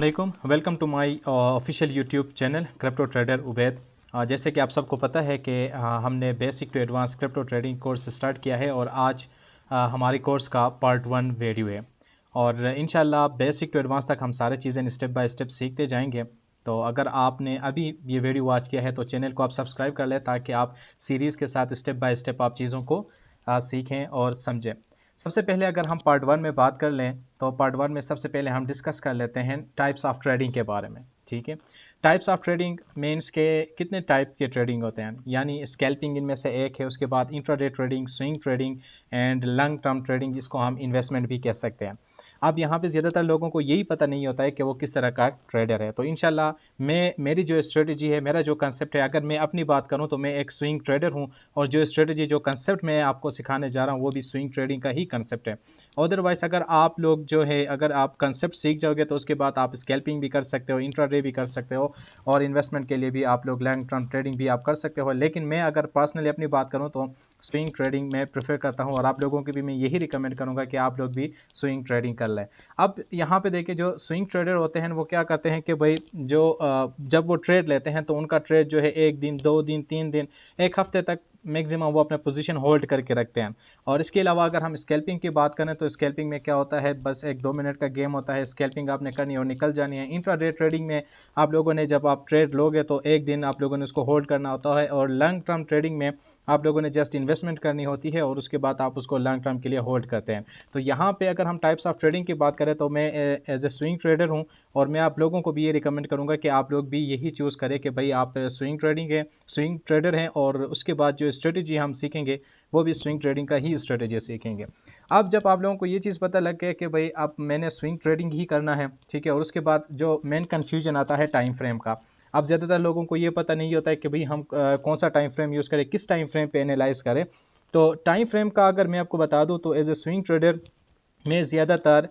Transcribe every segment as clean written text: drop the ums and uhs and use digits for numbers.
वालेकुम, welcome to my official YouTube channel crypto trader Ubaid. जैसे कि आप सबको पता है कि हमने basic to advance crypto trading course start किया है और आज हमारे कोर्स का पार्ट 1 वीडियो है और इंशाल्लाह बेसिक टू एडवांस तक हम सारी चीज़ें स्टेप बाय स्टेप सीखते जाएंगे। तो अगर आपने अभी ये वीडियो वॉच किया है तो चैनल को आप सब्सक्राइब कर लें ताकि आप सीरीज़ के साथ स्टेप बाय स्टेप आप चीज़ों को सीखें और समझें। सबसे पहले अगर हम पार्ट 1 में बात कर लें तो पार्ट 1 में सबसे पहले हम डिस्कस कर लेते हैं टाइप्स ऑफ ट्रेडिंग के बारे में। ठीक है, टाइप्स ऑफ ट्रेडिंग मीन्स के कितने टाइप के ट्रेडिंग होते हैं, यानी स्कैल्पिंग इनमें से एक है। उसके बाद intraday trading, swing trading and long term trading, इसको हम इन्वेस्टमेंट भी कह सकते हैं। अब यहाँ पे ज़्यादातर लोगों को यही पता नहीं होता है कि वो किस तरह का ट्रेडर है। तो इंशाल्लाह मेरी जो स्ट्रेटजी है, मेरा जो कंसेप्ट है, अगर मैं अपनी बात करूँ तो मैं एक स्विंग ट्रेडर हूँ और जो स्ट्रेटजी जो कंसेप्ट मैं आपको सिखाने जा रहा हूँ वो भी स्विंग ट्रेडिंग का ही कंसेप्ट है। अदरवाइज़ अगर आप लोग जो है अगर आप कंसेप्ट सीख जाओगे तो उसके बाद आप स्कैल्पिंग भी कर सकते हो, इंट्राडे भी कर सकते हो और इन्वेस्टमेंट के लिए भी आप लोग लॉन्ग टर्म ट्रेडिंग भी आप कर सकते हो। लेकिन मैं अगर पर्सनली अपनी बात करूँ तो स्विंग ट्रेडिंग मैं प्रेफर करता हूँ और आप लोगों की भी मैं यही रिकमेंड करूँगा कि आप लोग भी स्विंग ट्रेडिंग कर लें। अब यहाँ पे देखिए, जो स्विंग ट्रेडर होते हैं वो क्या करते हैं कि भाई जो जब वो ट्रेड लेते हैं तो उनका ट्रेड जो है 1 दिन, 2 दिन, 3 दिन, 1 हफ्ते तक मैक्सिमम वो अपने पोजीशन होल्ड करके रखते हैं। और इसके अलावा अगर हम स्कैल्पिंग की बात करें तो स्कैल्पिंग में क्या होता है, बस 1-2 मिनट का गेम होता है, स्कैल्पिंग आपने करनी और निकल जानी है। इंट्राडे ट्रेडिंग में आप लोगों ने जब आप ट्रेड लोगे तो 1 दिन आप लोगों ने उसको होल्ड करना होता है और लॉन्ग टर्म ट्रेडिंग में आप लोगों ने जस्ट इन्वेस्टमेंट करनी होती है और उसके बाद आप उसको लॉन्ग टर्म के लिए होल्ड करते हैं। तो यहाँ पे अगर हम टाइप्स ऑफ ट्रेडिंग की बात करें तो मैं एज ए स्विंग ट्रेडर हूँ और मैं आप लोगों को भी ये रिकमेंड करूँगा कि आप लोग भी यही चूज़ करें कि भाई आप स्विंग ट्रेडर हैं और उसके बाद जो स्ट्रेटजी हम सीखेंगे वो भी स्विंग ट्रेडिंग का ही स्ट्रेटजी सीखेंगे। अब जब आप लोगों को ये चीज़ पता लग गया कि भाई अब मैंने स्विंग ट्रेडिंग ही करना है, ठीक है, और उसके बाद जो मेन कन्फ्यूजन आता है टाइम फ्रेम का। अब ज़्यादातर लोगों को ये पता नहीं होता है कि भाई हम कौन सा टाइम फ्रेम यूज़ करें, किस टाइम फ्रेम पे एनालाइज करें। तो टाइम फ्रेम का अगर मैं आपको बता दूं तो एज ए स्विंग ट्रेडर मैं ज़्यादातर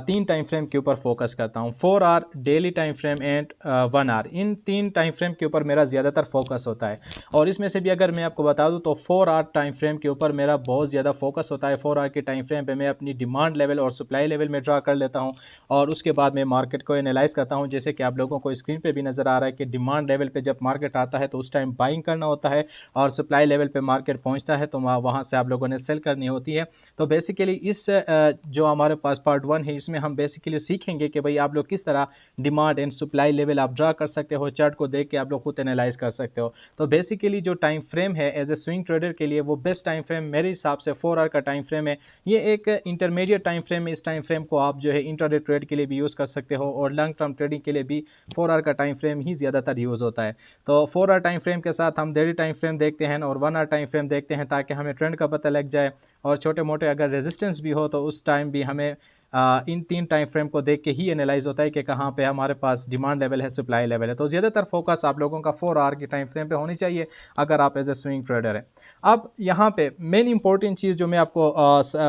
3 टाइम फ्रेम के ऊपर फोकस करता हूँ, 4 hour daily time frame and 1 hour. इन 3 टाइम फ्रेम के ऊपर मेरा ज़्यादातर फोकस होता है और इसमें से भी अगर मैं आपको बता दूँ तो 4 आवर टाइम फ्रेम के ऊपर मेरा बहुत ज़्यादा फोकस होता है। 4 आवर के टाइम फ्रेम पे मैं अपनी डिमांड लेवल और सप्लाई लेवल में ड्रा कर लेता हूँ और उसके बाद मैं मार्केट को एनालाइज करता हूँ। जैसे कि आप लोगों को स्क्रीन पर भी नज़र आ रहा है कि डिमांड लेवल पर जब मार्केट आता है तो उस टाइम बाइंग करना होता है और सप्लाई लेवल पर मार्केट पहुँचता है तो वहाँ से आप लोगों ने सेल करनी होती है। तो बेसिकली इस जो हमारे पास पार्ट 1 है इसमें हम बेसिकली सीखेंगे कि भाई आप लोग किस तरह डिमांड एंड सप्लाई लेवल आप ड्रा कर सकते हो, चार्ट को देख के आप लोग खुद एनालाइज कर सकते हो। तो बेसिकली जो टाइम फ्रेम है एज ए स्विंग ट्रेडर के लिए वो बेस्ट टाइम फ्रेम मेरे हिसाब से 4 आवर का टाइम फ्रेम है। ये एक इंटरमीडिएट टाइम फ्रेम है। इस टाइम फ्रेम को आप जो है इंट्राडे ट्रेड के लिए भी यूज़ कर सकते हो और लॉन्ग टर्म ट्रेडिंग के लिए भी 4 आवर का टाइम फ्रेम ही ज़्यादातर यूज़ होता है। तो 4 आवर टाइम फ्रेम के साथ हम डेली टाइम फ्रेम देखते हैं और 1 आवर टाइम फ्रेम देखते हैं ताकि हमें ट्रेंड का पता लग जाए और छोटे मोटे अगर रेजिस्टेंस भी हो तो उस टाइम भी हमें इन 3 टाइम फ्रेम को देख के ही एनालाइज होता है कि कहाँ पे हमारे पास डिमांड लेवल है, सप्लाई लेवल है। तो ज़्यादातर फोकस आप लोगों का 4 आवर की टाइम फ्रेम पे होनी चाहिए अगर आप एज ए स्विंग ट्रेडर है। अब यहाँ पे मेन इंपॉर्टेंट चीज़ जो मैं आपको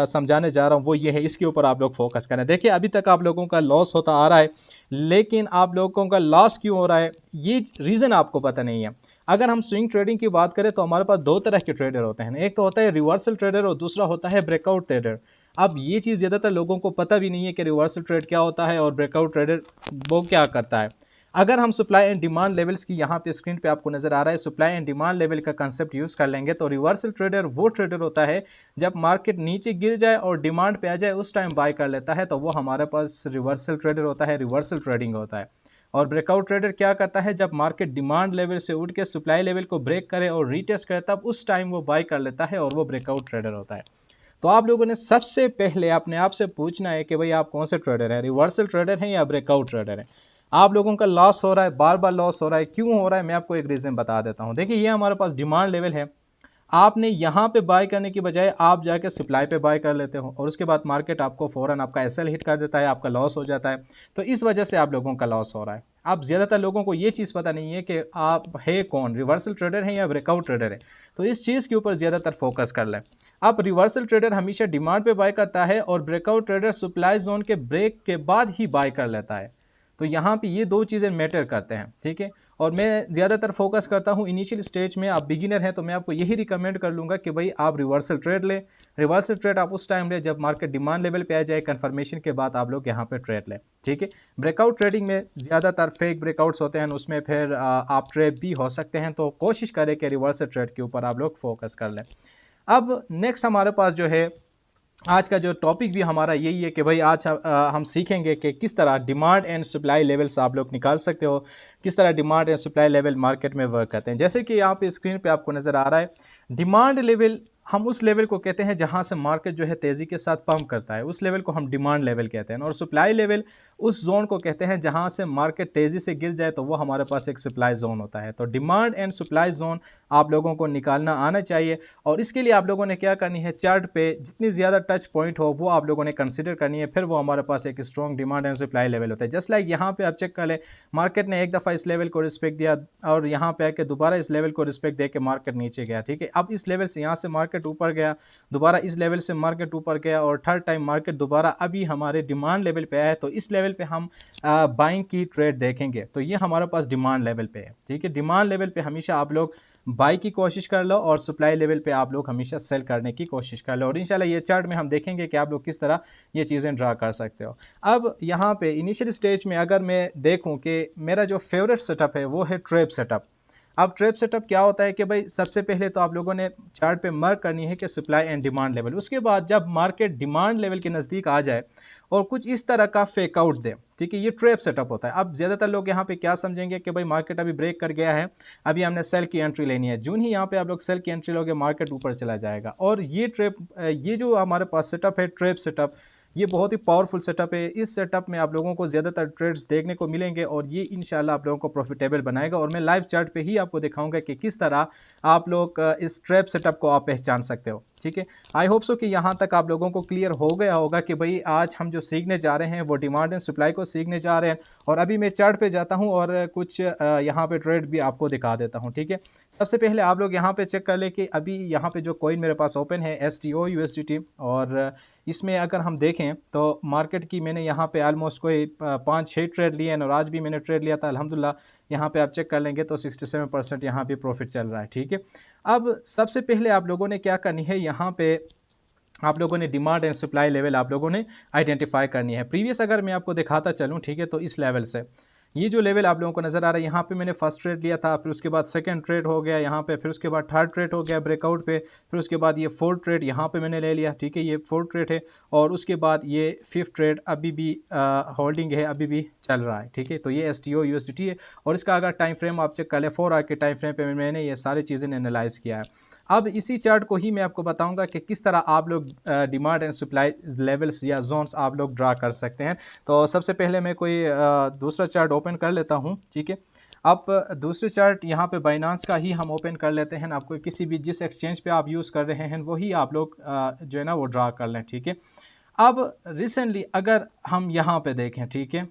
समझाने जा रहा हूँ वो ये है, इसके ऊपर आप लोग फोकस करें। देखिए, अभी तक आप लोगों का लॉस होता आ रहा है, लेकिन आप लोगों का लॉस क्यों हो रहा है ये रीज़न आपको पता नहीं है। अगर हम स्विंग ट्रेडिंग की बात करें तो हमारे पास 2 तरह के ट्रेडर होते हैं, एक तो होता है रिवर्सल ट्रेडर और दूसरा होता है ब्रेकआउट ट्रेडर। अब ये चीज़ ज़्यादातर लोगों को पता भी नहीं है कि रिवर्सल ट्रेड क्या होता है और ब्रेकआउट ट्रेडर वो क्या करता है। अगर हम सप्लाई एंड डिमांड लेवल्स की यहाँ पे स्क्रीन पे आपको नज़र आ रहा है, सप्लाई एंड डिमांड लेवल का कंसेप्ट यूज़ कर लेंगे तो रिवर्सल ट्रेडर वो ट्रेडर होता है जब मार्केट नीचे गिर जाए और डिमांड पे आ जाए उस टाइम बाय कर लेता है, तो वो हमारे पास रिवर्सल ट्रेडर होता है, रिवर्सल ट्रेडिंग होता है। और ब्रेकआउट ट्रेडर क्या करता है, जब मार्केट डिमांड लेवल से उठ के सप्लाई लेवल को ब्रेक करे और रीटेस्ट करे तब उस टाइम वो बाय कर लेता है और वो ब्रेकआउट ट्रेडर होता है। तो आप लोगों ने सबसे पहले अपने आप से पूछना है कि भाई आप कौन से ट्रेडर हैं, रिवर्सल ट्रेडर हैं या ब्रेकआउट ट्रेडर हैं। आप लोगों का लॉस हो रहा है, बार बार लॉस हो रहा है, क्यों हो रहा है मैं आपको एक रीज़न बता देता हूं। देखिए, ये हमारे पास डिमांड लेवल है, आपने यहाँ पे बाय करने की बजाय आप जाके सप्लाई पे बाय कर लेते हो और उसके बाद मार्केट आपको फ़ौरन आपका एसएल हिट कर देता है, आपका लॉस हो जाता है। तो इस वजह से आप लोगों का लॉस हो रहा है। अब ज़्यादातर लोगों को ये चीज़ पता नहीं है कि आप है कौन, रिवर्सल ट्रेडर है या ब्रेकआउट ट्रेडर है। तो इस चीज़ के ऊपर ज़्यादातर फोकस कर लें। अब रिवर्सल ट्रेडर हमेशा डिमांड पे बाय करता है और ब्रेकआउट ट्रेडर सप्लाई जोन के ब्रेक के बाद ही बाय कर लेता है। तो यहाँ पे ये 2 चीज़ें मैटर करते हैं, ठीक है। और मैं ज़्यादातर फोकस करता हूँ इनिशियल स्टेज में, आप बिगिनर हैं तो मैं आपको यही रिकमेंड कर लूँगा कि भाई आप रिवर्सल ट्रेड लें। रिवर्सल ट्रेड आप उस टाइम लें जब मार्केट डिमांड लेवल पे आ जाए, कन्फर्मेशन के बाद आप लोग यहाँ पे ट्रेड लें, ठीक है। ब्रेकआउट ट्रेडिंग में ज़्यादातर फेक ब्रेकआउट्स होते हैं, उसमें फिर आप ट्रेड भी हो सकते हैं, तो कोशिश करें कि रिवर्सल ट्रेड के ऊपर आप लोग फोकस कर लें। अब नेक्स्ट हमारे पास जो है आज का जो टॉपिक भी हमारा यही है कि भाई आज हम सीखेंगे कि किस तरह डिमांड एंड सप्लाई लेवल्स आप लोग निकाल सकते हो, किस तरह demand and supply level market में वर्क करते हैं। जैसे कि यहाँ पे स्क्रीन पे आपको नज़र आ रहा है, डिमांड लेवल हम उस लेवल को कहते हैं जहाँ से मार्केट जो है तेज़ी के साथ पंप करता है, उस लेवल को हम डिमांड लेवल कहते हैं। और सप्लाई लेवल उस जोन को कहते हैं जहाँ से मार्केट तेज़ी से गिर जाए तो वो हमारे पास एक सप्लाई जोन होता है। तो डिमांड एंड सप्लाई जोन आप लोगों को निकालना आना चाहिए, और इसके लिए आप लोगों ने क्या करनी है, चार्ट पे जितनी ज़्यादा टच पॉइंट हो वो आप लोगों ने कंसिडर करनी है, फिर वो हमारे पास एक strong demand and supply level होता है। जस्ट लाइक यहाँ पे आप चेक कर लें, मार्केट ने एक दफ़ा इस लेवल को रिस्पेक्ट दिया और यहाँ पे आके दोबारा इस लेवल को रिस्पेक्ट दे के मार्केट नीचे गया, ठीक है। अब इस लेवल से यहाँ से मार्केट ऊपर गया, दोबारा इस लेवल से मार्केट ऊपर गया, और थर्ड टाइम मार्केट दोबारा अभी हमारे डिमांड लेवल पे आया है, तो इस लेवल पे हम बाइंग की ट्रेड देखेंगे। तो ये हमारे पास डिमांड लेवल पे है, ठीक है। डिमांड लेवल पे हमेशा आप लोग बाई की कोशिश कर लो, और सप्लाई लेवल पे आप लोग हमेशा सेल करने की कोशिश कर लो। और इंशाल्लाह ये चार्ट में हम देखेंगे कि आप लोग किस तरह ये चीज़ें ड्रा कर सकते हो। अब यहाँ पे इनिशियल स्टेज में अगर मैं देखूँ कि मेरा जो फेवरेट सेटअप है वो है ट्रैप सेटअप। अब ट्रैप सेटअप क्या होता है कि भाई सबसे पहले तो आप लोगों ने चार्ट पे मार्क करनी है कि सप्लाई एंड डिमांड लेवल, उसके बाद जब मार्केट डिमांड लेवल के नज़दीक आ जाए और कुछ इस तरह का फेक आउट दे, ठीक है, ये ट्रैप सेटअप होता है। अब ज़्यादातर लोग यहाँ पे क्या समझेंगे कि भाई मार्केट अभी ब्रेक कर गया है, अभी हमने सेल की एंट्री लेनी है। जून ही यहाँ पे आप लोग सेल की एंट्री लोगे, मार्केट ऊपर चला जाएगा। और ये ये जो हमारे पास सेटअप है ट्रैप सेटअप, ये बहुत ही पावरफुल सेटअप है। इस सेटअप में आप लोगों को ज़्यादातर ट्रेड्स देखने को मिलेंगे, और ये इंशाल्लाह आप लोगों को प्रॉफिटेबल बनाएगा। और मैं लाइव चार्ट पे ही आपको दिखाऊंगा कि किस तरह आप लोग इस ट्रैप सेटअप को आप पहचान सकते हो, ठीक है। आई होप सो कि यहाँ तक आप लोगों को क्लियर हो गया होगा कि भाई आज हम जो सीखने जा रहे हैं वो डिमांड एंड सप्लाई को सीखने जा रहे हैं। और अभी मैं चार्ट पे जाता हूँ और कुछ यहाँ पे ट्रेड भी आपको दिखा देता हूँ, ठीक है। सबसे पहले आप लोग यहाँ पे चेक कर ले कि अभी यहाँ पे जो कॉइन मेरे पास ओपन है STO USDT, और इसमें अगर हम देखें तो मार्केट की मैंने यहाँ पे ऑलमोस्ट कोई 5-6 ट्रेड लिए हैं, और आज भी मैंने ट्रेड लिया था अल्हम्दुलिल्लाह। यहाँ पे आप चेक कर लेंगे तो 67% यहाँ पे प्रॉफिट चल रहा है, ठीक है। अब सबसे पहले आप लोगों ने क्या करनी है, यहाँ पे आप लोगों ने डिमांड एंड सप्लाई लेवल आप लोगों ने आइडेंटिफाई करनी है। प्रीवियस अगर मैं आपको दिखाता चलूँ, ठीक है, तो इस लेवल से ये जो लेवल आप लोगों को नज़र आ रहा है, यहाँ पे मैंने फर्स्ट ट्रेड लिया था, फिर उसके बाद सेकंड ट्रेड हो गया यहाँ पे, फिर उसके बाद थर्ड ट्रेड हो गया ब्रेकआउट पे, फिर उसके बाद ये फोर्थ ट्रेड यहाँ पे मैंने ले लिया, ठीक है, ये फोर्थ ट्रेड है। और उसके बाद ये फिफ्थ ट्रेड अभी भी होल्डिंग है, अभी भी चल रहा है, ठीक है। तो ये STO USDT है, और इसका अगर टाइम फ्रेम आप चेक कर ले, 4 आवर के टाइम फ्रेम पे मैंने ये सारी चीज़ें एनालाइज़ किया है। अब इसी चार्ट को ही मैं आपको बताऊंगा कि किस तरह आप लोग डिमांड एंड सप्लाई लेवल्स या जोन्स आप लोग ड्रा कर सकते हैं। तो सबसे पहले मैं कोई दूसरा चार्ट ओपन कर लेता हूं, ठीक है। अब दूसरे चार्ट यहाँ पे बाइनांस का ही हम ओपन कर लेते हैं। आपको किसी भी जिस एक्सचेंज पे आप यूज़ कर रहे हैं वही आप लोग जो है ना वो ड्रा कर लें, ठीक है। अब रिसेंटली अगर हम यहाँ पे देखें, ठीक है,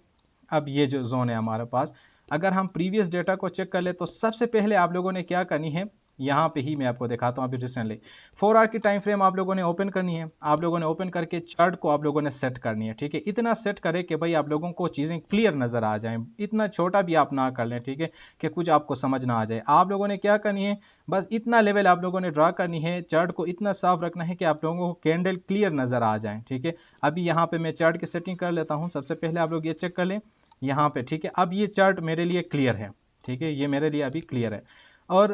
अब ये जो जोन है हमारे पास, अगर हम प्रीवियस डेटा को चेक कर ले तो सबसे पहले आप लोगों ने क्या करनी है, यहाँ पे ही मैं आपको दिखाता हूँ। अभी रिसेंटली 4 आवर की टाइम फ्रेम आप लोगों ने ओपन करनी है, आप लोगों ने ओपन करके चार्ट को आप लोगों ने सेट करनी है, ठीक है। इतना सेट करें कि भाई आप लोगों को चीज़ें क्लियर नज़र आ जाएं, इतना छोटा भी आप ना कर लें, ठीक है, कि कुछ आपको समझ ना आ जाए। आप लोगों ने क्या करनी है, बस इतना लेवल आप लोगों ने ड्रा करनी है, चार्ट को इतना साफ रखना है कि आप लोगों को कैंडल क्लियर नज़र आ जाए, ठीक है। अभी यहाँ पर मैं चार्ट की सेटिंग कर लेता हूँ। सबसे पहले आप लोग ये चेक कर लें यहाँ पर, ठीक है। अब ये चार्ट मेरे लिए क्लियर है, ठीक है, ये मेरे लिए अभी क्लियर है। और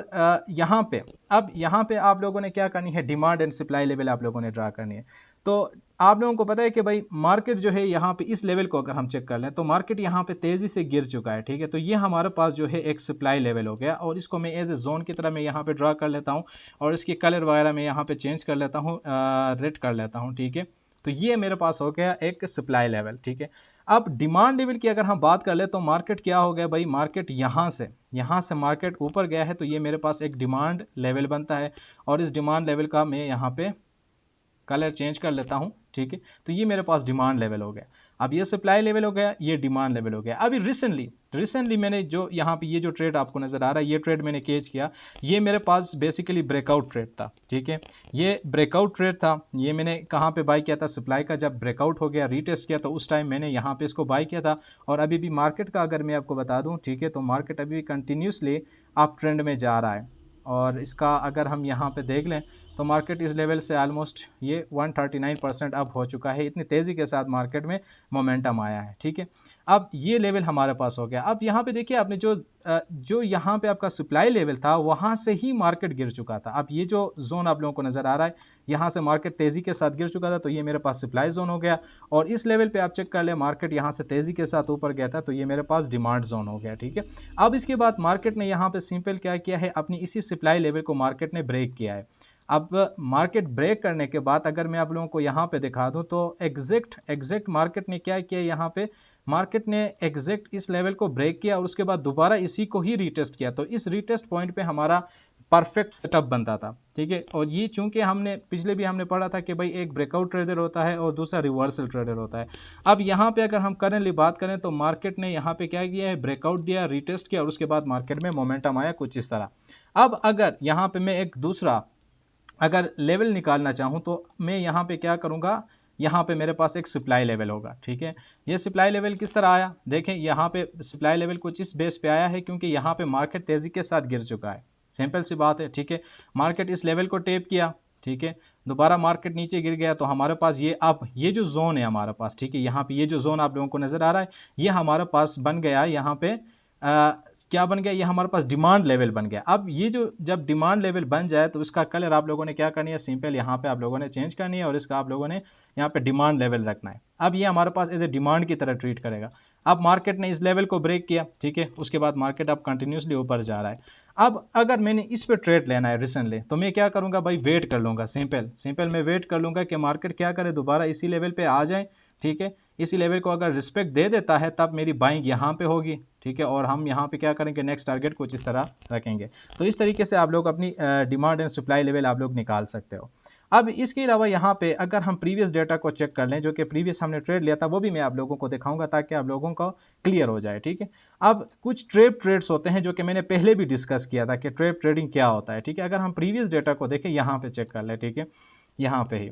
यहाँ पे आप लोगों ने क्या करनी है, डिमांड एंड सप्लाई लेवल आप लोगों ने ड्रा करनी है। तो आप लोगों को पता है कि भाई मार्केट जो है यहाँ पे इस लेवल को अगर हम चेक कर लें तो मार्केट यहाँ पे तेज़ी से गिर चुका है, ठीक है। तो ये हमारे पास जो है एक सप्लाई लेवल हो गया, और इसको मैं एज ए जोन की तरह मैं यहाँ पे ड्रा कर लेता हूँ, और इसकी कलर वगैरह मैं यहाँ पे चेंज कर लेता हूँ, रेड कर लेता हूँ, ठीक है। तो ये मेरे पास हो गया एक सप्लाई लेवल, ठीक है। अब डिमांड लेवल की अगर हम बात कर ले तो मार्केट क्या हो गया भाई, मार्केट यहाँ से मार्केट ऊपर गया है, तो ये मेरे पास एक डिमांड लेवल बनता है, और इस डिमांड लेवल का मैं यहाँ पे कलर चेंज कर लेता हूँ, ठीक है। तो ये मेरे पास डिमांड लेवल हो गया। अब ये सप्लाई लेवल हो गया, ये डिमांड लेवल हो गया। अभी रिसेंटली मैंने जो यहाँ पे ये जो ट्रेड आपको नज़र आ रहा है, ये ट्रेड मैंने कैच किया, ये मेरे पास बेसिकली ब्रेकआउट ट्रेड था, ठीक है। ये ब्रेकआउट ट्रेड था, ये मैंने कहाँ पे बाय किया था, सप्लाई का जब ब्रेकआउट हो गया, रीटेस्ट किया, तो उस टाइम मैंने यहाँ पे इसको बाय किया था। और अभी भी मार्केट का अगर मैं आपको बता दूँ, ठीक है, तो मार्केट अभी भी कंटिन्यूसली अप ट्रेंड में जा रहा है। और इसका अगर हम यहाँ पे देख लें तो मार्केट इस लेवल से ऑलमोस्ट ये 139% अप हो चुका है। इतनी तेज़ी के साथ मार्केट में मोमेंटम आया है, ठीक है। अब ये लेवल हमारे पास हो गया। अब यहाँ पे देखिए आपने जो यहाँ पे आपका सप्लाई लेवल था, वहाँ से ही मार्केट गिर चुका था। अब ये जो जोन आप लोगों को नज़र आ रहा है, यहाँ से मार्केट तेज़ी के साथ गिर चुका था, तो ये मेरे पास सप्लाई जोन हो गया। और इस लेवल पे आप चेक कर ले, मार्केट यहाँ से तेज़ी के साथ ऊपर गया था, तो ये मेरे पास डिमांड जोन हो गया, ठीक है। अब इसके बाद मार्केट ने यहाँ पे सिंपल क्या किया है, अपनी इसी सप्लाई लेवल को मार्केट ने ब्रेक किया है। अब मार्केट ब्रेक करने के बाद अगर मैं आप लोगों को यहाँ पे दिखा दूँ, तो एग्जैक्ट मार्केट ने क्या किया, यहाँ पे मार्केट ने एग्जैक्ट इस लेवल को ब्रेक किया और उसके बाद दोबारा इसी को ही रीटेस्ट किया। तो इस रीटेस्ट पॉइंट पे हमारा परफेक्ट सेटअप बनता था, ठीक है। और ये चूंकि हमने पिछले भी हमने पढ़ा था कि भाई एक ब्रेकआउट ट्रेडर होता है और दूसरा रिवर्सल ट्रेडर होता है। अब यहाँ पे अगर हम करेंटली बात करें तो मार्केट ने यहाँ पे क्या किया है, ब्रेकआउट दिया, रीटेस्ट किया और उसके बाद मार्केट में मोमेंटम आया कुछ इस तरह। अब अगर यहाँ पे मैं एक दूसरा अगर लेवल निकालना चाहूँ तो मैं यहाँ पे क्या करूँगा, यहाँ पे मेरे पास एक सप्लाई लेवल होगा, ठीक है। ये सप्लाई लेवल किस तरह आया, देखें यहाँ पे सप्लाई लेवल कुछ इस बेस पे आया है, क्योंकि यहाँ पे मार्केट तेज़ी के साथ गिर चुका है, सिंपल सी बात है, ठीक है। मार्केट इस लेवल को टेप किया, ठीक है, दोबारा मार्केट नीचे गिर गया, तो हमारे पास ये अब ये जो जोन है हमारे पास, ठीक है, यहाँ पे ये जो जोन आप लोगों को नज़र आ रहा है, ये हमारे पास बन गया यहाँ पे क्या बन गया, ये हमारे पास डिमांड लेवल बन गया। अब ये जो जब डिमांड लेवल बन जाए तो इसका कलर आप लोगों ने क्या करनी है, सिंपल यहाँ पे आप लोगों ने चेंज करनी है और इसका आप लोगों ने यहाँ पे डिमांड लेवल रखना है। अब ये हमारे पास एज ए डिमांड की तरह ट्रीट करेगा। अब मार्केट ने इस लेवल को ब्रेक किया, ठीक है, उसके बाद मार्केट अब कंटिन्यूसली ऊपर जा रहा है। अब अगर मैंने इस पे ट्रेड लेना है रिसेंटली, तो मैं क्या करूँगा भाई, वेट कर लूँगा, सिंपल मैं वेट कर लूँगा कि मार्केट क्या करे, दोबारा इसी लेवल पे आ जाए, ठीक है। इसी लेवल को अगर रिस्पेक्ट दे देता है तब मेरी बाइंग यहाँ पे होगी, ठीक है, और हम यहाँ पे क्या करेंगे, नेक्स्ट टारगेट कुछ इस तरह रखेंगे। तो इस तरीके से आप लोग अपनी डिमांड एंड सप्लाई लेवल आप लोग निकाल सकते हो। अब इसके अलावा यहाँ पे अगर हम प्रीवियस डेटा को चेक कर लें, जो कि प्रीवियस हमने ट्रेड लिया था, वो भी मैं आप लोगों को दिखाऊंगा ताकि आप लोगों को क्लियर हो जाए, ठीक है। अब कुछ ट्रेड्स होते हैं जो कि मैंने पहले भी डिस्कस किया था कि ट्रेडिंग क्या होता है, ठीक है। अगर हम प्रीवियस डेटा को देखें, यहाँ पे चेक कर लें, ठीक है, यहाँ पे ही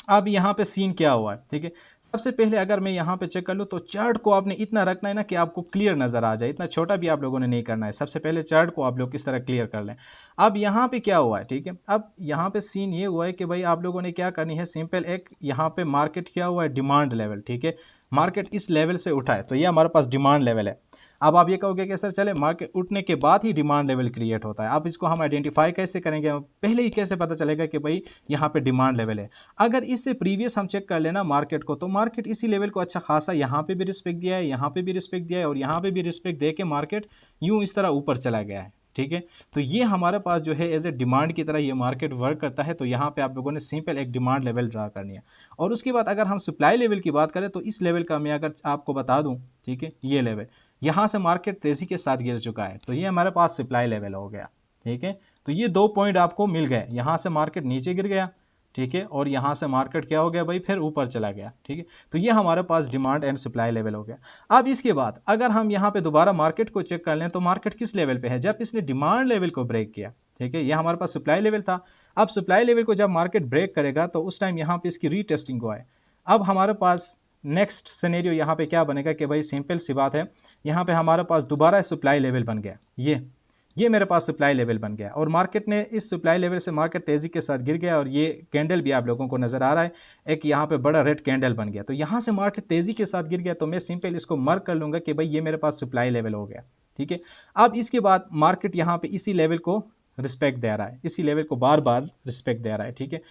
अब यहाँ पे सीन क्या हुआ है, ठीक है। सबसे पहले अगर मैं यहाँ पे चेक कर लूँ तो चार्ट को आपने इतना रखना है ना कि आपको क्लियर नज़र आ जाए, इतना छोटा भी आप लोगों ने नहीं करना है। सबसे पहले चार्ट को आप लोग किस तरह क्लियर कर लें। अब यहाँ पे क्या हुआ है, ठीक है, अब यहाँ पे सीन ये हुआ है कि भाई आप लोगों ने क्या करनी है, सिंपल एक यहाँ पे मार्केट क्या हुआ है, डिमांड लेवल, ठीक है, मार्केट इस लेवल से उठा है, तो ये हमारे पास डिमांड लेवल है। अब आप ये कहोगे कि सर चले मार्केट उठने के बाद ही डिमांड लेवल क्रिएट होता है, अब इसको हम आइडेंटिफाई कैसे करेंगे, पहले ही कैसे पता चलेगा कि भाई यहाँ पे डिमांड लेवल है। अगर इससे प्रीवियस हम चेक कर लेना मार्केट को, तो मार्केट इसी लेवल को अच्छा खासा यहाँ पे भी रिस्पेक्ट दिया है, यहाँ पे भी रिस्पेक्ट दिया है और यहाँ पे भी रिस्पेक्ट दे के मार्केट यूँ इस तरह ऊपर चला गया है, ठीक है। तो ये हमारे पास जो है एज ए डिमांड की तरह ये मार्केट वर्क करता है। तो यहाँ पे आप लोगों ने सिंपल एक डिमांड लेवल ड्रा करनी है। और उसके बाद अगर हम सप्लाई लेवल की बात करें तो इस लेवल का मैं अगर आपको बता दूँ, ठीक है, ये लेवल यहाँ से मार्केट तेज़ी के साथ गिर चुका है, तो ये हमारे पास सप्लाई लेवल हो गया, ठीक है। तो ये 2 पॉइंट आपको मिल गए, यहाँ से मार्केट नीचे गिर गया, ठीक है, और यहाँ से मार्केट क्या हो गया भाई, फिर ऊपर चला गया, ठीक है। तो ये हमारे पास डिमांड एंड सप्लाई लेवल हो गया। अब इसके बाद अगर हम यहाँ पे दोबारा मार्केट को चेक कर लें तो मार्केट किस लेवल पे है, जब इसने डिमांड लेवल को ब्रेक किया, ठीक है, ये हमारे पास सप्लाई लेवल था। अब सप्लाई लेवल को जब मार्केट ब्रेक करेगा तो उस टाइम यहाँ पे इसकी रीटेस्टिंग को आए। अब हमारे पास नेक्स्ट सिनेरियो यहाँ पे क्या बनेगा कि भाई सिंपल सी बात है, यहाँ पे हमारे पास दोबारा सप्लाई लेवल बन गया, ये मेरे पास सप्लाई लेवल बन गया और मार्केट ने इस सप्लाई लेवल से मार्केट तेज़ी के साथ गिर गया और ये कैंडल भी आप लोगों को नज़र आ रहा है, एक यहाँ पे बड़ा रेड कैंडल बन गया। तो यहाँ से मार्केट तेज़ी के साथ गिर गया, तो मैं सिंपल इसको मार्क कर लूँगा कि भाई ये मेरे पास सप्लाई लेवल हो गया, ठीक है। अब इसके बाद मार्केट यहाँ पे इसी लेवल को रिस्पेक्ट दे रहा है, इसी लेवल को बार बार रिस्पेक्ट दे रहा है, ठीक है।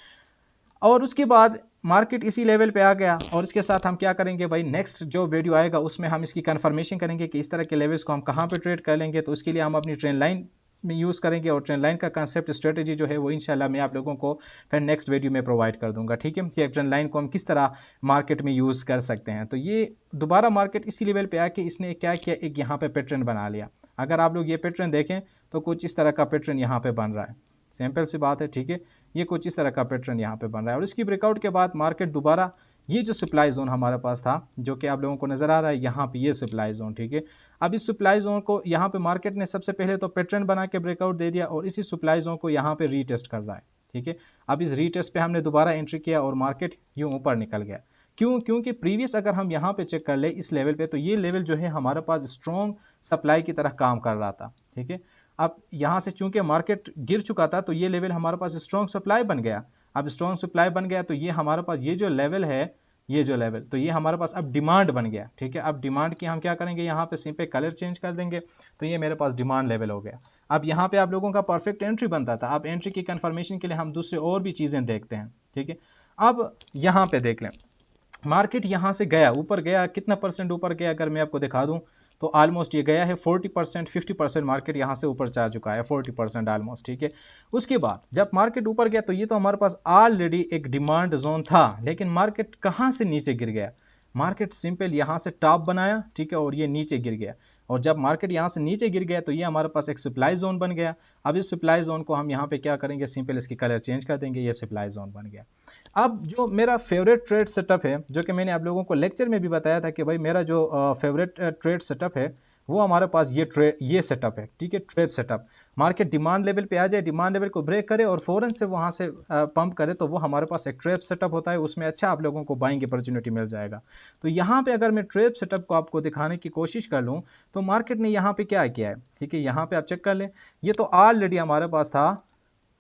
और उसके बाद मार्केट इसी लेवल पे आ गया और इसके साथ हम क्या करेंगे भाई, नेक्स्ट जो वीडियो आएगा उसमें हम इसकी कन्फर्मेशन करेंगे कि इस तरह के लेवल्स को हम कहाँ पे ट्रेड कर लेंगे। तो उसके लिए हम अपनी ट्रेंड लाइन में यूज़ करेंगे और ट्रेंड लाइन का कंसेप्ट स्ट्रेटजी जो है वो इंशाल्लाह मैं आप लोगों को फिर नेक्स्ट वीडियो में प्रोवाइड कर दूंगा, ठीक है, कि ट्रेंड लाइन को हम किस तरह मार्केट में यूज़ कर सकते हैं। तो ये दोबारा मार्केट इसी लेवल पर आके इसने क्या किया, एक यहाँ पर पैटर्न बना लिया। अगर आप लोग ये पैटर्न देखें तो कुछ इस तरह का पैटर्न यहाँ पर बन रहा है, सिंपल सी बात है, ठीक है, ये कुछ इस तरह का पैटर्न यहाँ पे बन रहा है। और इसकी ब्रेकआउट के बाद मार्केट दोबारा ये जो सप्लाई जोन हमारे पास था जो कि आप लोगों को नज़र आ रहा है यहाँ पे, ये सप्लाई जोन, ठीक है। अब इस सप्लाई जोन को यहाँ पे मार्केट ने सबसे पहले तो पैटर्न बना के ब्रेकआउट दे दिया और इसी सप्लाई जोन को यहाँ पे रीटेस्ट कर रहा है, ठीक है। अब इस रीटेस्ट पे हमने दोबारा एंट्री किया और मार्केट यूँ ऊपर निकल गया। क्यों? क्योंकि प्रीवियस अगर हम यहाँ पे चेक कर ले इस लेवल पे, तो ये लेवल जो है हमारे पास स्ट्रॉन्ग सप्लाई की तरह काम कर रहा था, ठीक है। अब यहाँ से चूंकि मार्केट गिर चुका था तो ये लेवल हमारे पास स्ट्रॉन्ग सप्लाई बन गया। अब स्ट्रॉन्ग सप्लाई बन गया तो ये हमारे पास ये जो लेवल है, ये जो लेवल, तो ये हमारे पास अब डिमांड बन गया, ठीक है। अब डिमांड की हम क्या करेंगे, यहाँ पे सिंपल कलर चेंज कर देंगे तो ये मेरे पास डिमांड लेवल हो गया। अब यहाँ पे आप लोगों का परफेक्ट एंट्री बनता था। अब एंट्री की कंफर्मेशन के लिए हम दूसरे और भी चीज़ें देखते हैं, ठीक है। अब यहाँ पे देख लें, मार्केट यहाँ से गया, ऊपर गया, कितना परसेंट ऊपर गया अगर मैं आपको दिखा दूँ तो ऑलमोस्ट ये गया है 40%, 50% मार्केट यहाँ से ऊपर जा चुका है, 40% ऑलमोस्ट, ठीक है। उसके बाद जब मार्केट ऊपर गया तो ये तो हमारे पास ऑलरेडी एक डिमांड जोन था, लेकिन मार्केट कहाँ से नीचे गिर गया, मार्केट सिंपल यहाँ से टॉप बनाया, ठीक है, और ये नीचे गिर गया। और जब मार्केट यहाँ से नीचे गिर गया तो ये हमारे पास एक सप्लाई जोन बन गया। अब इस सप्लाई जोन को हम यहाँ पे क्या करेंगे, सिंपल इसकी कलर चेंज कर देंगे, ये सप्लाई जोन बन गया। अब जो मेरा फेवरेट ट्रेड सेटअप है, जो कि मैंने आप लोगों को लेक्चर में भी बताया था कि भाई मेरा जो फेवरेट ट्रेड सेटअप है वो हमारे पास ये सेटअप है, ठीक है, trade setup. Market demand level पे आ जाए, डिमांड लेवल को ब्रेक करे और फ़ौरन से वहाँ से पंप करे, तो वो हमारे पास एक ट्रेड सेटअप होता है, उसमें अच्छा आप लोगों को बाइंग अपॉर्चुनिटी मिल जाएगा। तो यहाँ पे अगर मैं ट्रेड सेटअप को आपको दिखाने की कोशिश कर लूँ तो मार्केट ने यहाँ पे क्या किया है, ठीक है, यहाँ पे आप चेक कर लें, ये तो ऑलरेडी हमारे पास था,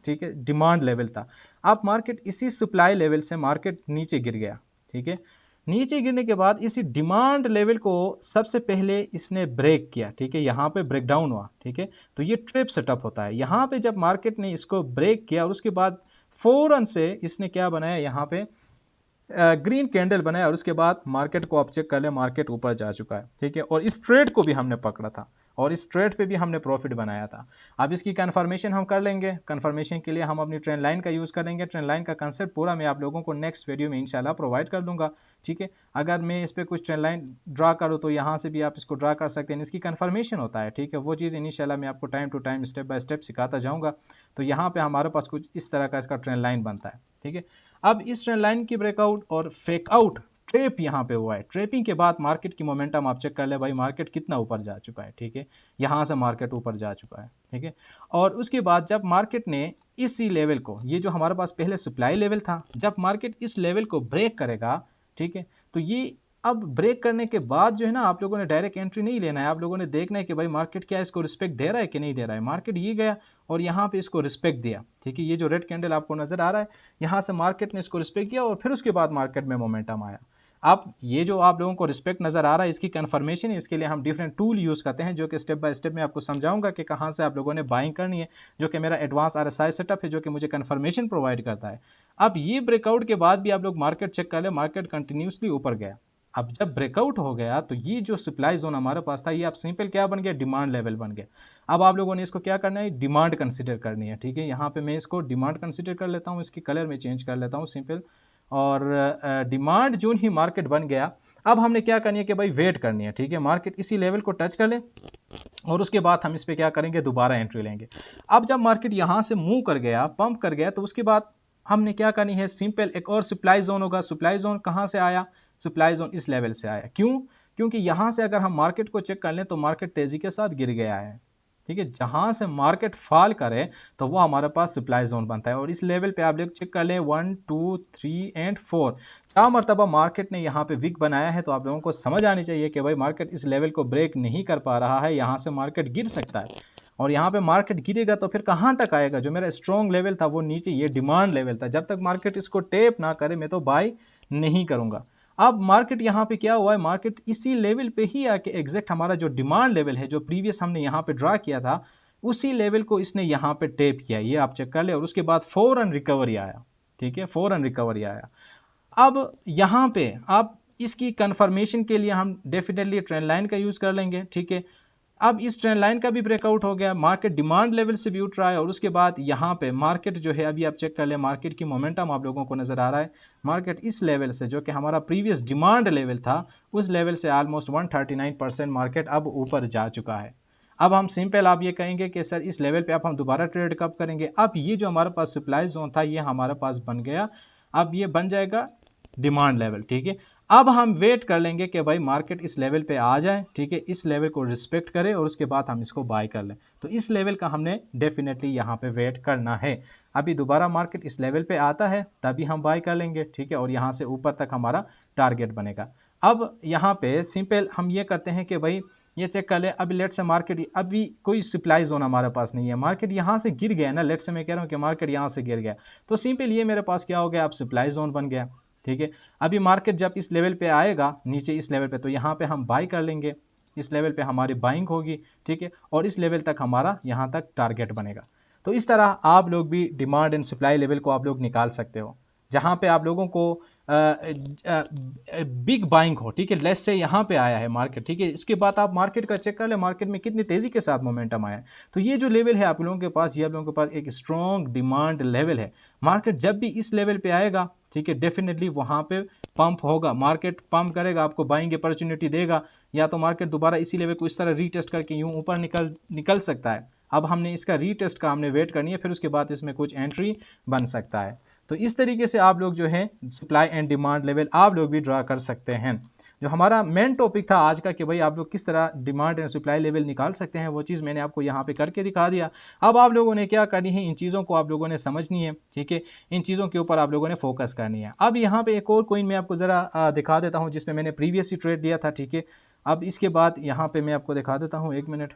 ठीक है, डिमांड लेवल था। अब मार्केट इसी सप्लाई लेवल से मार्केट नीचे गिर गया, ठीक है। नीचे गिरने के बाद इसी डिमांड लेवल को सबसे पहले इसने ब्रेक किया, ठीक है, यहाँ पे ब्रेकडाउन हुआ, ठीक है। तो ये ट्रिप सेटअप होता है। यहाँ पे जब मार्केट ने इसको ब्रेक किया और उसके बाद फ़ौरन से इसने क्या बनाया, यहाँ पे ग्रीन कैंडल बनाया और उसके बाद मार्केट को आप चेक कर ले, मार्केट ऊपर जा चुका है, ठीक है। और इस ट्रेड को भी हमने पकड़ा था और इस ट्रेड पे भी हमने प्रॉफिट बनाया था। अब इसकी कंफर्मेशन हम कर लेंगे। कंफर्मेशन के लिए हम अपनी ट्रेंड लाइन का यूज़ करेंगे। ट्रेंड लाइन का कंसेप्ट पूरा मैं आप लोगों को नेक्स्ट वीडियो में इंशाल्लाह प्रोवाइड कर दूंगा, ठीक है। अगर मैं इस पर कुछ ट्रेंड लाइन ड्रा करूँ तो यहाँ से भी आप इसको ड्रा कर सकते हैं। इसकी कंफर्मेशन होता है, ठीक है, वो चीज़ इंशाल्लाह मैं आपको time to time step by step सिखाता जाऊँगा। तो यहाँ पर हमारे पास कुछ इस तरह का इसका ट्रेंड लाइन बनता है, ठीक है। अब इस ट्रेंड लाइन की ब्रेकआउट और फेक आउट ट्रेप यहाँ पे हुआ है। ट्रेपिंग के बाद मार्केट की मोमेंटम आप चेक कर ले भाई, मार्केट कितना ऊपर जा चुका है, ठीक है, यहाँ से मार्केट ऊपर जा चुका है, ठीक है। और उसके बाद जब मार्केट ने इसी लेवल को, ये जो हमारे पास पहले सप्लाई लेवल था, जब मार्केट इस लेवल को ब्रेक करेगा, ठीक है, तो ये अब ब्रेक करने के बाद जो है ना, आप लोगों ने डायरेक्ट एंट्री नहीं लेना है। आप लोगों ने देखना है कि भाई मार्केट क्या इसको रिस्पेक्ट दे रहा है कि नहीं दे रहा है। मार्केट ये गया और यहाँ पे इसको रिस्पेक्ट दिया, ठीक है, ये जो रेड कैंडल आपको नज़र आ रहा है, यहाँ से मार्केट ने इसको रिस्पेक्ट दिया और फिर उसके बाद मार्केट में मोमेंटम आया। अब ये जो आप लोगों को रिस्पेक्ट नज़र आ रहा है, इसकी कन्फर्मेशन है, इसके लिए हम डिफरेंट टूल यूज़ करते हैं, जो कि स्टेप बाय स्टेप मैं आपको समझाऊंगा कि कहाँ से आप लोगों ने बाइंग करनी है, जो कि मेरा एडवांस RSI सेटअप है, जो कि मुझे कन्फर्मेशन प्रोवाइड करता है। अब ये ब्रेकआउट के बाद भी आप लोग मार्केट चेक कर ले, मार्केट कंटिन्यूसली ऊपर गया। अब जब ब्रेकआउट हो गया तो ये जो सप्लाई जोन हमारे पास था, ये आप सिंपल क्या बन गया, डिमांड लेवल बन गया। अब आप लोगों ने इसको क्या करना है, डिमांड कंसीडर करनी है, ठीक है। यहाँ पे मैं इसको डिमांड कंसीडर कर लेता हूँ, इसकी कलर में चेंज कर लेता हूँ सिंपल, और डिमांड जोन ही मार्केट बन गया। अब हमने क्या करनी है कि भाई वेट करनी है, ठीक है, मार्केट इसी लेवल को टच कर ले और उसके बाद हम इस पर क्या करेंगे, दोबारा एंट्री लेंगे। अब जब मार्केट यहाँ से मूव कर गया, पंप कर गया, तो उसके बाद हमने क्या करनी है, सिंपल एक और सप्लाई जोन होगा। सप्लाई जोन कहाँ से आया, सप्लाई जोन इस लेवल से आया। क्यों? क्योंकि यहाँ से अगर हम मार्केट को चेक कर लें तो मार्केट तेज़ी के साथ गिर गया है, ठीक है। जहाँ से मार्केट फॉल करे तो वो हमारे पास सप्लाई जोन बनता है। और इस लेवल पे आप लोग चेक कर लें, 1 2 3 एंड 4, 4 मरतबा मार्केट ने यहाँ पे विक बनाया है। तो आप लोगों को समझ आनी चाहिए कि भाई मार्केट इस लेवल को ब्रेक नहीं कर पा रहा है, यहाँ से मार्केट गिर सकता है। और यहाँ पे मार्केट गिरेगा तो फिर कहाँ तक आएगा, जो मेरा स्ट्रॉन्ग लेवल था वो नीचे, ये डिमांड लेवल था। जब तक मार्केट इसको टेप ना करे मैं तो बाय नहीं करूँगा। अब मार्केट यहाँ पे क्या हुआ है, मार्केट इसी लेवल पे ही आके एग्जैक्ट हमारा जो डिमांड लेवल है, जो प्रीवियस हमने यहाँ पे ड्रा किया था, उसी लेवल को इसने यहाँ पे टेप किया, ये आप चेक कर ले। और उसके बाद फ़ौरन रिकवरी आया, ठीक है, फ़ौरन रिकवरी आया। अब यहाँ पे आप इसकी कंफर्मेशन के लिए हम डेफिनेटली ट्रेंड लाइन का यूज़ कर लेंगे, ठीक है। अब इस ट्रेंड लाइन का भी ब्रेकआउट हो गया, मार्केट डिमांड लेवल से भी उठ रहा है। और उसके बाद यहाँ पे मार्केट जो है, अभी आप चेक कर ले, मार्केट की मोमेंटम आप लोगों को नज़र आ रहा है। मार्केट इस लेवल से, जो कि हमारा प्रीवियस डिमांड लेवल था, उस लेवल से ऑलमोस्ट 139% मार्केट अब ऊपर जा चुका है। अब हम सिंपल आप ये कहेंगे कि सर इस लेवल पे आप हम दोबारा ट्रेड कब करेंगे। अब ये जो हमारे पास सप्लाई जोन था, ये हमारे पास बन गया। अब ये बन जाएगा डिमांड लेवल, ठीक है। अब हम वेट कर लेंगे कि भाई मार्केट इस लेवल पे आ जाए, ठीक है, इस लेवल को रिस्पेक्ट करे और उसके बाद हम इसको बाय कर लें। तो इस लेवल का हमने डेफिनेटली यहाँ पे वेट करना है। अभी दोबारा मार्केट इस लेवल पे आता है तभी हम बाय कर लेंगे, ठीक है, और यहाँ से ऊपर तक हमारा टारगेट बनेगा। अब यहाँ पे सिंपल हम ये करते हैं कि भाई ये चेक कर ले, अभी लेट से मार्केट अभी कोई सप्लाई जोन हमारे पास नहीं है, मार्केट यहाँ से गिर गया ना, लेट से मैं कह रहा हूँ कि मार्केट यहाँ से गिर गया, तो सिंपल ये मेरे पास क्या हो गया, अब सप्लाई जोन बन गया, ठीक है। अभी मार्केट जब इस लेवल पे आएगा नीचे इस लेवल पे, तो यहाँ पे हम बाई कर लेंगे, इस लेवल पे हमारी बाइंग होगी, ठीक है, और इस लेवल तक हमारा यहाँ तक टारगेट बनेगा। तो इस तरह आप लोग भी डिमांड एंड सप्लाई लेवल को आप लोग निकाल सकते हो, जहाँ पे आप लोगों को बिग बाइंग हो, ठीक है, लेस से यहाँ पे आया है मार्केट, ठीक है, इसके बाद आप मार्केट का चेक कर ले, मार्केट में कितनी तेज़ी के साथ मोमेंटम आया है। तो ये जो लेवल है आप लोगों के पास, ये आप लोगों के पास एक स्ट्रॉन्ग डिमांड लेवल है। मार्केट जब भी इस लेवल पे आएगा, ठीक है, डेफिनेटली वहाँ पे पंप होगा, मार्केट पंप करेगा, आपको बाइंग अपॉर्चुनिटी देगा, या तो मार्केट दोबारा इसी लेवल को इस तरह रीटेस्ट करके यूँ ऊपर निकल सकता है। अब हमने इसका रीटेस्ट का हमने वेट करनी है, फिर उसके बाद इसमें कुछ एंट्री बन सकता है। तो इस तरीके से आप लोग जो है सप्लाई एंड डिमांड लेवल आप लोग भी ड्रा कर सकते हैं। जो हमारा मेन टॉपिक था आज का कि भाई आप लोग किस तरह डिमांड एंड सप्लाई लेवल निकाल सकते हैं, वो चीज़ मैंने आपको यहाँ पे करके दिखा दिया। अब आप लोगों ने क्या करनी है, इन चीज़ों को आप लोगों ने समझनी है, ठीक है, इन चीज़ों के ऊपर आप लोगों ने फोकस करनी है। अब यहाँ पे एक और कोइन मैं आपको ज़रा दिखा देता हूँ जिसमें मैंने प्रीवियस ही ट्रेड लिया था, ठीक है। अब इसके बाद यहाँ पर मैं आपको दिखा देता हूँ, 1 मिनट।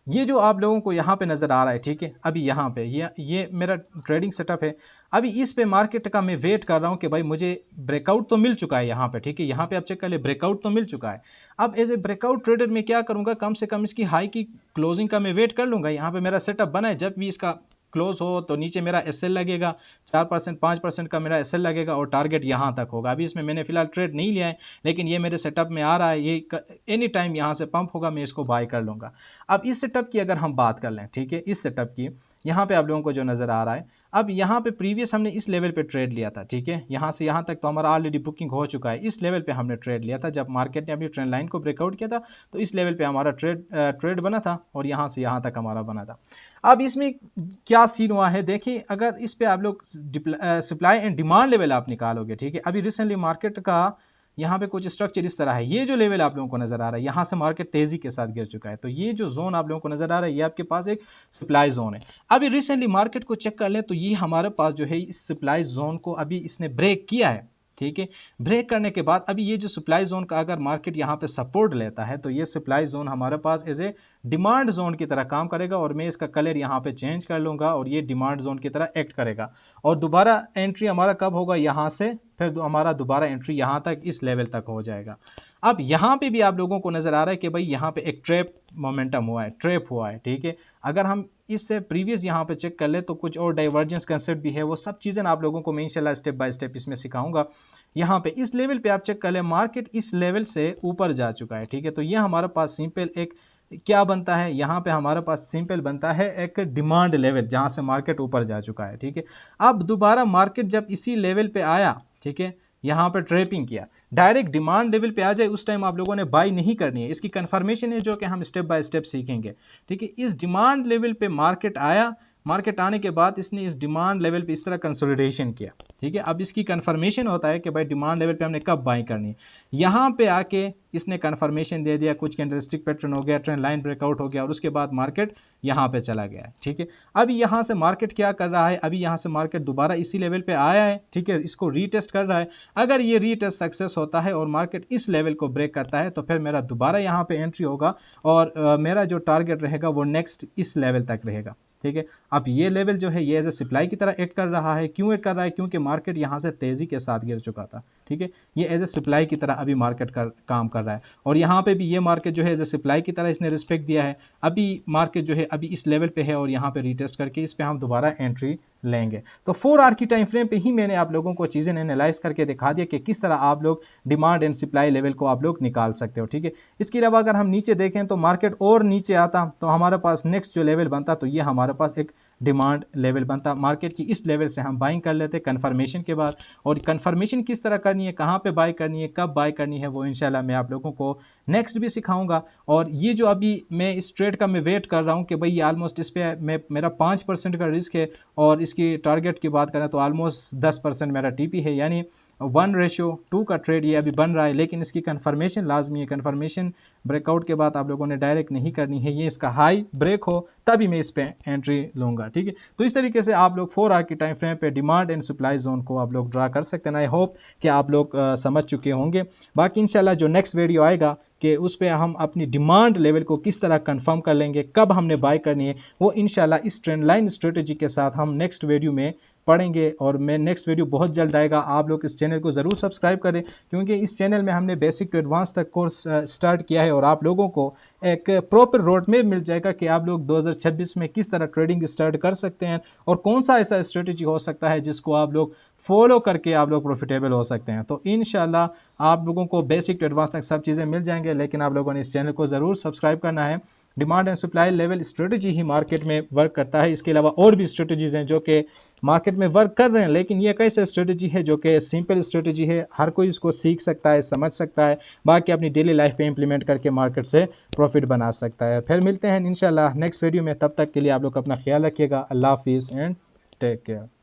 ये जो आप लोगों को यहाँ पे नज़र आ रहा है, ठीक है, अभी यहाँ पे ये मेरा ट्रेडिंग सेटअप है। अभी इस पे मार्केट का मैं वेट कर रहा हूँ कि भाई मुझे ब्रेकआउट तो मिल चुका है यहाँ पे, ठीक है, यहाँ पे आप चेक कर ले, ब्रेकआउट तो मिल चुका है। अब एज ए ब्रेकआउट ट्रेडर मैं क्या करूँगा, कम से कम इसकी हाई की क्लोजिंग का मैं वेट कर लूँगा। यहाँ पर मेरा सेटअप बना है, जब भी इसका क्लोज हो तो नीचे मेरा एसएल लगेगा, 4% 5% का मेरा एसएल लगेगा और टारगेट यहाँ तक होगा। अभी इसमें मैंने फिलहाल ट्रेड नहीं लिया है, लेकिन ये मेरे सेटअप में आ रहा है, ये एनी टाइम यहाँ से पंप होगा, मैं इसको बाय कर लूँगा। अब इस सेटअप की अगर हम बात कर लें, ठीक है, इस सेटअप की यहाँ पे आप लोगों को जो नज़र आ रहा है, अब यहाँ पे प्रीवियस हमने इस लेवल पे ट्रेड लिया था, ठीक है, यहाँ से यहाँ तक तो हमारा ऑलरेडी बुकिंग हो चुका है। इस लेवल पे हमने ट्रेड लिया था जब मार्केट ने अपनी ट्रेंड लाइन को ब्रेकआउट किया था, तो इस लेवल पे हमारा ट्रेड बना था और यहाँ से यहाँ तक हमारा बना था। अब इसमें क्या सीन हुआ है देखिए, अगर इस पे आप लोग सप्लाई एंड डिमांड लेवल आप निकालोगे, ठीक है, अभी रिसेंटली मार्केट का यहाँ पे कुछ स्ट्रक्चर इस तरह है, ये जो लेवल आप लोगों को नज़र आ रहा है, यहाँ से मार्केट तेज़ी के साथ गिर चुका है, तो ये जो जोन आप लोगों को नज़र आ रहा है, ये आपके पास एक सप्लाई जोन है। अभी रिसेंटली मार्केट को चेक कर लें तो ये हमारे पास जो है इस सप्लाई जोन को अभी इसने ब्रेक किया है, ठीक है। ब्रेक करने के बाद अभी ये जो सप्लाई जोन का अगर मार्केट यहाँ पे सपोर्ट लेता है, तो ये सप्लाई जोन हमारे पास एज ए डिमांड जोन की तरह काम करेगा, और मैं इसका कलर यहाँ पे चेंज कर लूँगा और ये डिमांड जोन की तरह एक्ट करेगा। और दोबारा एंट्री हमारा कब होगा, यहाँ से फिर हमारा दोबारा एंट्री यहाँ तक इस लेवल तक हो जाएगा। अब यहाँ पे भी आप लोगों को नज़र आ रहा है कि भाई यहाँ पे एक ट्रैप मोमेंटम हुआ है, ट्रैप हुआ है, ठीक है। अगर हम इससे प्रीवियस यहाँ पे चेक कर ले तो कुछ और डाइवर्जेंस कंसेप्ट भी है, वो सब चीज़ें आप लोगों को मैं इंशाल्लाह स्टेप बाय स्टेप इसमें सिखाऊंगा। यहाँ पे इस लेवल पे आप चेक कर ले, मार्केट इस लेवल से ऊपर जा चुका है, ठीक है। तो ये हमारे पास सिंपल एक क्या बनता है, यहाँ पे हमारे पास सिंपल बनता है एक डिमांड लेवल, जहाँ से मार्केट ऊपर जा चुका है, ठीक है। अब दोबारा मार्केट जब इसी लेवल पे आया, ठीक है, यहाँ पर ट्रेपिंग किया, डायरेक्ट डिमांड लेवल पे आ जाए, उस टाइम आप लोगों ने बाई नहीं करनी है। इसकी कन्फर्मेशन है जो कि हम स्टेप बाय स्टेप सीखेंगे, ठीक है। इस डिमांड लेवल पे मार्केट आया, मार्केट आने के बाद इसने इस डिमांड लेवल पे इस तरह कंसोलिडेशन किया, ठीक है। अब इसकी कन्फर्मेशन होता है कि भाई डिमांड लेवल पे हमने कब बाई करनी है। यहाँ पे आके इसने कन्फर्मेशन दे दिया, कुछ कैंडलस्टिक पैटर्न हो गया, ट्रेंड लाइन ब्रेकआउट हो गया, और उसके बाद मार्केट यहाँ पे चला गया है, ठीक है। अभी यहाँ से मार्केट क्या कर रहा है, अभी यहाँ से मार्केट दोबारा इसी लेवल पे आया है, ठीक है, इसको रीटेस्ट कर रहा है। अगर ये रीटेस्ट सक्सेस होता है और मार्केट इस लेवल को ब्रेक करता है, तो फिर मेरा दोबारा यहाँ पे एंट्री होगा और मेरा जो टारगेट रहेगा वो नेक्स्ट इस लेवल तक रहेगा, ठीक है। अब ये लेवल जो है ये एज ए सप्लाई की तरह एक्ट कर रहा है। क्यों एक्ट कर रहा है, क्योंकि मार्केट यहाँ से तेज़ी के साथ गिर चुका था, ठीक है। ये एज ए सप्लाई की तरह अभी मार्केट काम कर रहा है, और यहाँ पे भी ये मार्केट जो है एज ए सप्लाई की तरह इसने रिस्पेक्ट दिया है। अभी मार्केट जो है अभी इस लेवल पे है और यहाँ पे रीटेस्ट करके इस पे हम दोबारा एंट्री लेंगे। तो 4 आवर की टाइम फ्रेम पे ही मैंने आप लोगों को चीज़ें एनालाइज करके दिखा दिया कि किस तरह आप लोग डिमांड एंड सप्लाई लेवल को आप लोग निकाल सकते हो, ठीक है। इसके अलावा अगर हम नीचे देखें तो मार्केट और नीचे आता तो हमारे पास नेक्स्ट जो लेवल बनता, तो ये हमारे पास एक डिमांड लेवल बनता, मार्केट की इस लेवल से हम बाइंग कर लेते कंफर्मेशन के बाद। और कंफर्मेशन किस तरह करनी है, कहाँ पे बाय करनी है, कब बाय करनी है, वो इंशाल्लाह मैं आप लोगों को नेक्स्ट भी सिखाऊंगा। और ये जो अभी मैं इस ट्रेड का मैं वेट कर रहा हूँ कि भाई ये ऑलमोस्ट इस पर मेरा 5% का रिस्क है, और इसकी टारगेट की बात करें तो ऑलमोस्ट 10% मेरा टीपी है, यानी 1:2 का ट्रेड ये अभी बन रहा है। लेकिन इसकी कंफर्मेशन लाजमी है, कंफर्मेशन ब्रेकआउट के बाद आप लोगों ने डायरेक्ट नहीं करनी है, ये इसका हाई ब्रेक हो तभी मैं इस पर एंट्री लूँगा, ठीक है। तो इस तरीके से आप लोग 4 आवर की टाइम फ्रेम पे डिमांड एंड सप्लाई जोन को आप लोग ड्रा कर सकते हैं। आई होप कि आप लोग समझ चुके होंगे। बाकी इंशाल्लाह जो नेक्स्ट वीडियो आएगा कि उस पर हम अपनी डिमांड लेवल को किस तरह कंफर्म कर लेंगे, कब हमने बाय करनी है, वो इंशाल्लाह इस ट्रेंड लाइन स्ट्रेटजी के साथ हम नेक्स्ट वीडियो में पढ़ेंगे। और मैं नेक्स्ट वीडियो बहुत जल्द आएगा। आप लोग इस चैनल को ज़रूर सब्सक्राइब करें, क्योंकि इस चैनल में हमने बेसिक टू एडवांस तक कोर्स स्टार्ट किया है, और आप लोगों को एक प्रॉपर रोड मैप मिल जाएगा कि आप लोग 2026 में किस तरह ट्रेडिंग स्टार्ट कर सकते हैं, और कौन सा ऐसा स्ट्रेटजी हो सकता है जिसको आप लोग फॉलो करके आप लोग प्रॉफिटेबल हो सकते हैं। तो इंशाल्लाह आप लोगों को बेसिक टू एडवांस तक सब चीज़ें मिल जाएंगे, लेकिन आप लोगों ने इस चैनल को ज़रूर सब्सक्राइब करना है। Demand and supply level strategy he market में वर्क करता है, इसके अलावा और भी स्ट्रेटजीज़ हैं जो कि मार्केट में वर्क कर रहे हैं, लेकिन ये कैसे स्ट्रेटजी है जो कि सिंपल स्ट्रेटजी है, हर कोई इसको सीख सकता है, समझ सकता है, बाकी अपनी डेली लाइफ पे इंप्लीमेंट करके मार्केट से प्रॉफिट बना सकता है। फिर मिलते हैं इंशाल्लाह नेक्स्ट वीडियो में, तब तक के लिए आप लोग अपना ख्याल रखिएगा। अल्लाह हाफिज़ एंड टेक केयर।